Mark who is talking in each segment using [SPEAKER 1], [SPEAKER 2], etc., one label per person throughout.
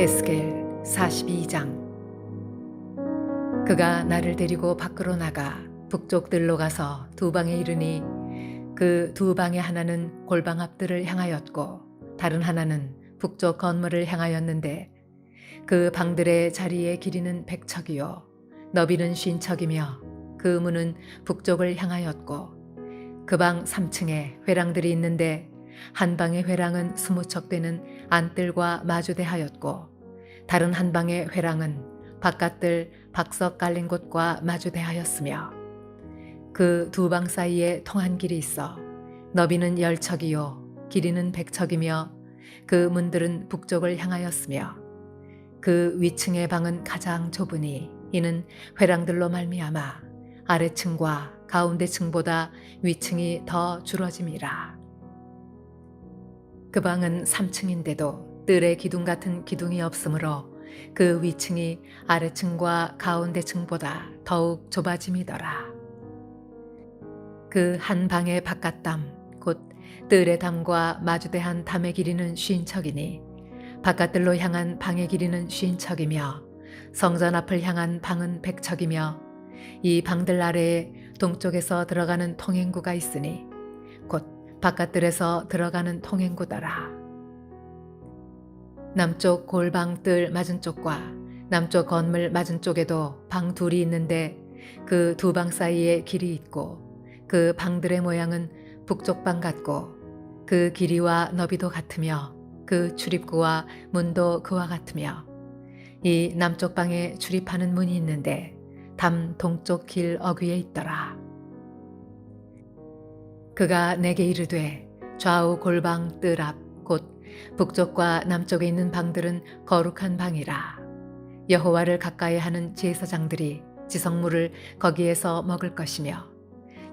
[SPEAKER 1] 에스겔 42장. 그가 나를 데리고 밖으로 나가 북쪽들로 가서 두 방에 이르니 그 두 방의 하나는 골방 앞들을 향하였고 다른 하나는 북쪽 건물을 향하였는데 그 방들의 자리의 길이는 100척이요 너비는 50척이며 그 문은 북쪽을 향하였고 그 방 3층에 회랑들이 있는데 한 방의 회랑은 20척 되는 안뜰과 마주대하였고 다른 한 방의 회랑은 바깥들 박석 깔린 곳과 마주대하였으며 그 두 방 사이에 통한 길이 있어 너비는 10척이요 길이는 100척이며 그 문들은 북쪽을 향하였으며 그 위층의 방은 가장 좁으니 이는 회랑들로 말미암아 아래층과 가운데 층보다 위층이 더 줄어짐이라. 그 방은 3층인데도 뜰의 기둥 같은 기둥이 없으므로 그 위층이 아래층과 가운데 층보다 더욱 좁아짐이더라. 그 한 방의 바깥담 곧 뜰의 담과 마주대한 담의 길이는 50척이니 바깥들로 향한 방의 길이는 50척이며 성전 앞을 향한 방은 100척이며 이 방들 아래에 동쪽에서 들어가는 통행구가 있으니 곧 바깥들에서 들어가는 통행구더라. 남쪽 골방 뜰 맞은쪽과 남쪽 건물 맞은쪽에도 방 둘이 있는데 그 두 방 사이에 길이 있고 그 방들의 모양은 북쪽 방 같고 그 길이와 너비도 같으며 그 출입구와 문도 그와 같으며 이 남쪽 방에 출입하는 문이 있는데 담 동쪽 길 어귀에 있더라. 그가 내게 이르되 좌우 골방 뜰 앞 곧 북쪽과 남쪽에 있는 방들은 거룩한 방이라. 여호와를 가까이 하는 제사장들이 지성물을 거기에서 먹을 것이며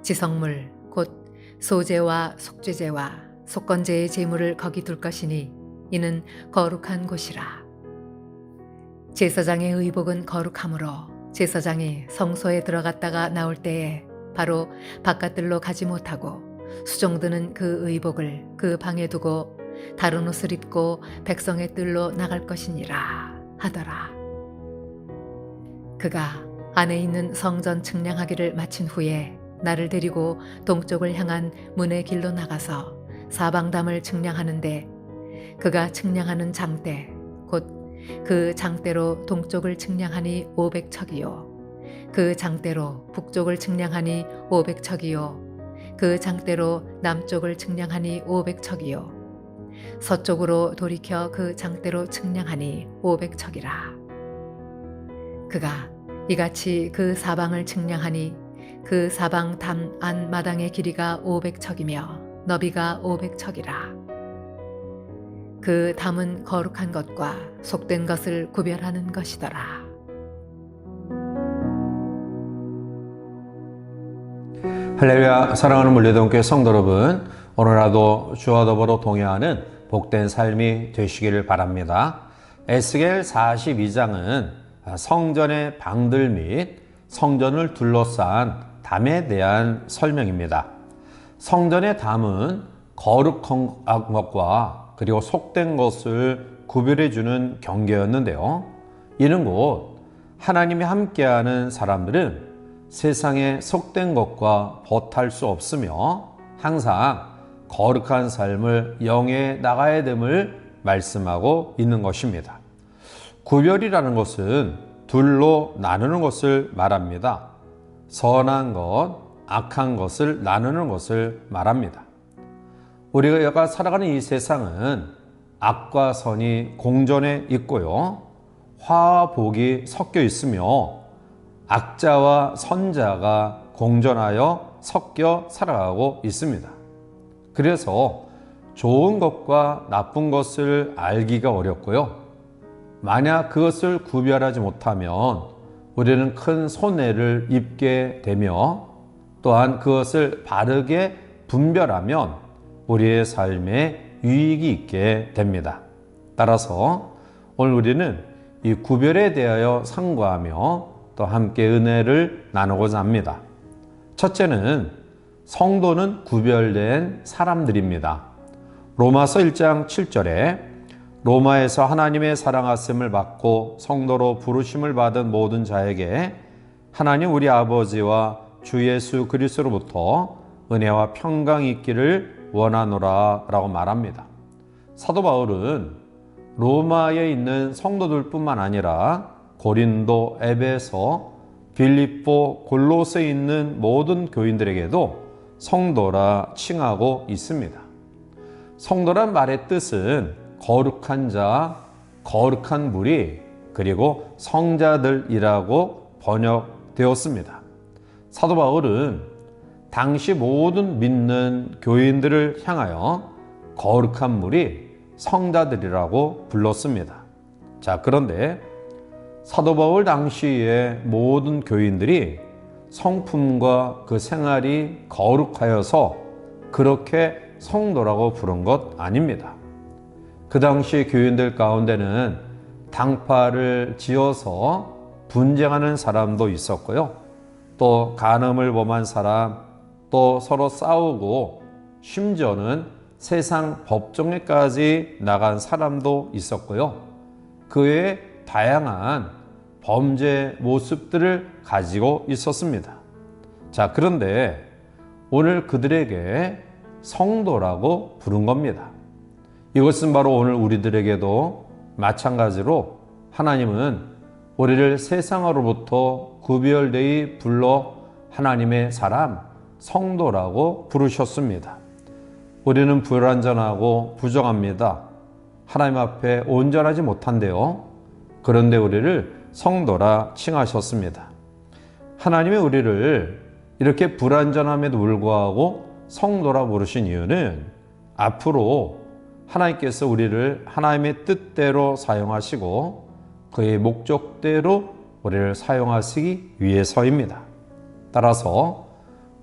[SPEAKER 1] 지성물 곧 소제와 속죄제와 속건제의 제물을 거기 둘 것이니 이는 거룩한 곳이라. 제사장의 의복은 거룩하므로 제사장이 성소에 들어갔다가 나올 때에 바로 바깥들로 가지 못하고 수종드는 그 의복을 그 방에 두고 다른 옷을 입고 백성의 뜰로 나갈 것이니라 하더라. 그가 안에 있는 성전 측량하기를 마친 후에 나를 데리고 동쪽을 향한 문의 길로 나가서 사방담을 측량하는데 그가 측량하는 장대 곧 그 장대로 동쪽을 측량하니 500척이요 그 장대로 북쪽을 측량하니 500척이요 그 장대로 남쪽을 측량하니 500척이요 서쪽으로 돌이켜 그 장대로 측량하니 500척이라. 그가 이같이 그 사방을 측량하니 그 사방 담 안 마당의 길이가 500척이며 너비가 500척이라. 그 담은 거룩한 것과 속된 것을 구별하는 것이더라.
[SPEAKER 2] 할렐루야. 사랑하는 물리동교회 성도 여러분, 오늘 하루도 주와 더불어 동행하는 복된 삶이 되시기를 바랍니다. 에스겔 42장은 성전의 방들 및 성전을 둘러싼 담에 대한 설명입니다. 성전의 담은 거룩한 것과 그리고 속된 것을 구별해주는 경계였는데요. 이는 곧 하나님이 함께하는 사람들은 세상의 속된 것과 벗할 수 없으며 항상 거룩한 삶을 영해 나가야 됨을 말씀하고 있는 것입니다. 구별이라는 것은 둘로 나누는 것을 말합니다. 선한 것, 악한 것을 나누는 것을 말합니다. 우리가 살아가는 이 세상은 악과 선이 공존해 있고요. 화와 복이 섞여 있으며 악자와 선자가 공존하여 섞여 살아가고 있습니다. 그래서 좋은 것과 나쁜 것을 알기가 어렵고요. 만약 그것을 구별하지 못하면 우리는 큰 손해를 입게 되며 또한 그것을 바르게 분별하면 우리의 삶에 유익이 있게 됩니다. 따라서 오늘 우리는 이 구별에 대하여 상고하며 또 함께 은혜를 나누고자 합니다. 첫째는 성도는 구별된 사람들입니다. 로마서 1장 7절에 로마에서 하나님의 사랑하심을 받고 성도로 부르심을 받은 모든 자에게 하나님 우리 아버지와 주 예수 그리스도로부터 은혜와 평강이 있기를 원하노라 라고 말합니다. 사도 바울은 로마에 있는 성도들뿐만 아니라 고린도, 에베소, 빌립보, 골로새에 있는 모든 교인들에게도 성도라 칭하고 있습니다. 성도란 말의 뜻은 거룩한 자, 거룩한 무리, 그리고 성자들이라고 번역되었습니다. 사도 바울은 당시 모든 믿는 교인들을 향하여 거룩한 무리, 성자들이라고 불렀습니다. 자, 그런데 사도 바울 당시의 모든 교인들이 성품과 그 생활이 거룩하여서 그렇게 성도라고 부른 것 아닙니다. 그 당시 교인들 가운데는 당파를 지어서 분쟁하는 사람도 있었고요. 또 간음을 범한 사람, 또 서로 싸우고 심지어는 세상 법정에까지 나간 사람도 있었고요. 그 외에 다양한 범죄 모습들을 가지고 있었습니다. 자, 그런데 오늘 그들에게 성도라고 부른 겁니다. 이것은 바로 오늘 우리들에게도 마찬가지로 하나님은 우리를 세상으로부터 구별되이 불러 하나님의 사람, 성도라고 부르셨습니다. 우리는 불완전하고 부정합니다. 하나님 앞에 온전하지 못한데요. 그런데 우리를 성도라 칭하셨습니다. 하나님이 우리를 이렇게 불완전함에도 불구하고 성도라 부르신 이유는 앞으로 하나님께서 우리를 하나님의 뜻대로 사용하시고 그의 목적대로 우리를 사용하시기 위해서입니다. 따라서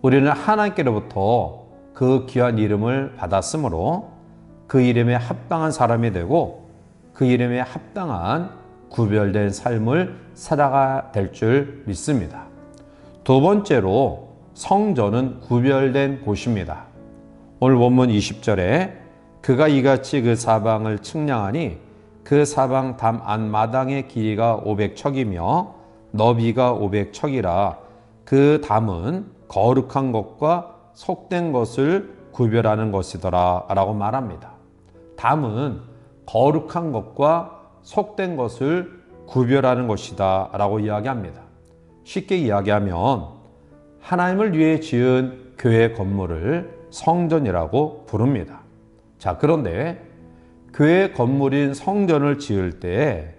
[SPEAKER 2] 우리는 하나님께로부터 그 귀한 이름을 받았으므로 그 이름에 합당한 사람이 되고 그 이름에 합당한 구별된 삶을 살아가야 될 줄 믿습니다. 두 번째로 성전은 구별된 곳입니다. 오늘 본문 20절에 그가 이같이 그 사방을 측량하니 그 사방 담 안마당의 길이가 500척이며 너비가 500척이라 그 담은 거룩한 것과 속된 것을 구별하는 것이더라 라고 말합니다. 담은 거룩한 것과 속된 것을 구별하는 것이다 라고 이야기합니다. 쉽게 이야기하면 하나님을 위해 지은 교회 건물을 성전이라고 부릅니다. 자, 그런데 교회 건물인 성전을 지을 때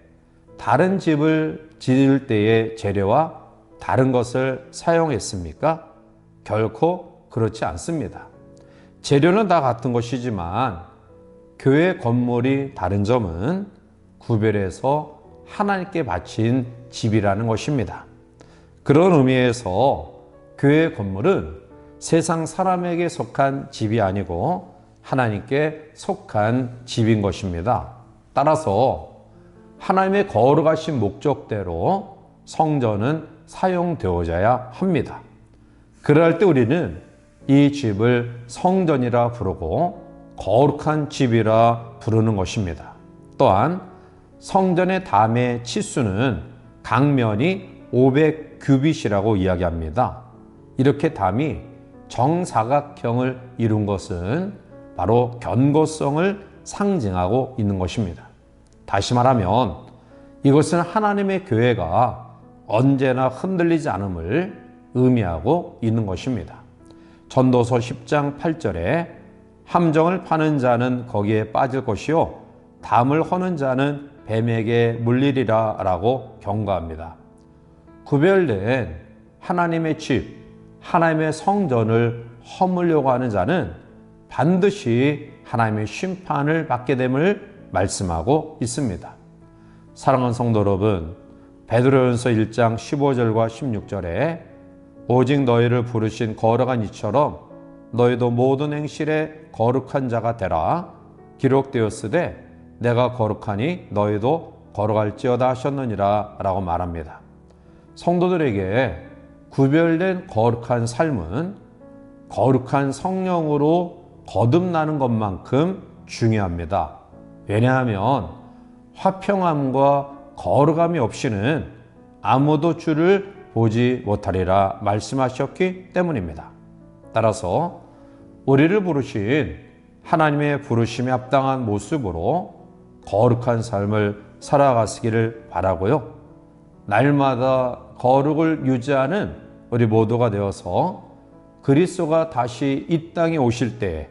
[SPEAKER 2] 다른 집을 지을 때의 재료와 다른 것을 사용했습니까? 결코 그렇지 않습니다. 재료는 다 같은 것이지만 교회 건물이 다른 점은 구별해서 하나님께 바친 집이라는 것입니다. 그런 의미에서 교회 건물은 세상 사람에게 속한 집이 아니고 하나님께 속한 집인 것입니다. 따라서 하나님의 거룩하신 목적대로 성전은 사용되어져야 합니다. 그럴 때 우리는 이 집을 성전이라 부르고 거룩한 집이라 부르는 것입니다. 또한 성전의 담의 치수는 강면이 500규빗이라고 이야기합니다. 이렇게 담이 정사각형을 이룬 것은 바로 견고성을 상징하고 있는 것입니다. 다시 말하면 이것은 하나님의 교회가 언제나 흔들리지 않음을 의미하고 있는 것입니다. 전도서 10장 8절에 함정을 파는 자는 거기에 빠질 것이요 담을 허는 자는 뱀에게 물리리라 라고 경고합니다. 구별된 하나님의 집, 하나님의 성전을 허물려고 하는 자는 반드시 하나님의 심판을 받게 됨을 말씀하고 있습니다. 사랑하는 성도 여러분, 베드로전서 1장 15절과 16절에 오직 너희를 부르신 거룩한 이처럼 너희도 모든 행실에 거룩한 자가 되라 기록되었으되 내가 거룩하니 너희도 거룩할지어다 하셨느니라 라고 말합니다. 성도들에게 구별된 거룩한 삶은 거룩한 성령으로 거듭나는 것만큼 중요합니다. 왜냐하면 화평함과 거룩함이 없이는 아무도 주를 보지 못하리라 말씀하셨기 때문입니다. 따라서 우리를 부르신 하나님의 부르심에 합당한 모습으로 거룩한 삶을 살아가시기를 바라고요. 날마다 거룩을 유지하는 우리 모두가 되어서 그리스도가 다시 이 땅에 오실 때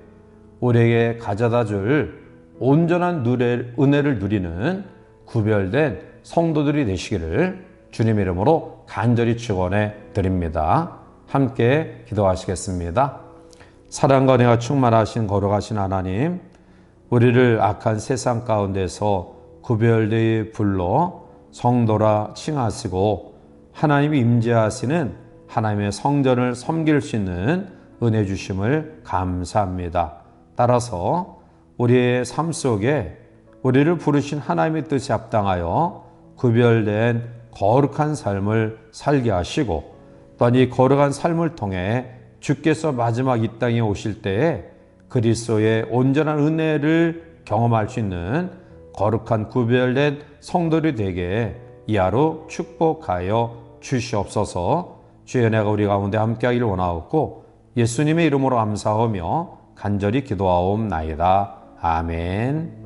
[SPEAKER 2] 우리에게 가져다 줄 온전한 은혜를 누리는 구별된 성도들이 되시기를 주님 이름으로 간절히 축원해 드립니다. 함께 기도하시겠습니다. 사랑과 은혜가 충만하신 거룩하신 하나님, 우리를 악한 세상 가운데서 구별되이 불러 성도라 칭하시고 하나님이 임재하시는 하나님의 성전을 섬길 수 있는 은혜 주심을 감사합니다. 따라서 우리의 삶 속에 우리를 부르신 하나님의 뜻에 합당하여 구별된 거룩한 삶을 살게 하시고 또한 이 거룩한 삶을 통해 주께서 마지막 이 땅에 오실 때에 그리스도의 온전한 은혜를 경험할 수 있는 거룩한 구별된 성도들이 되게 이 하루 축복하여 주시옵소서. 주의 은혜가 우리 가운데 함께하기를 원하옵고 예수님의 이름으로 감사하며 간절히 기도하옵나이다. 아멘.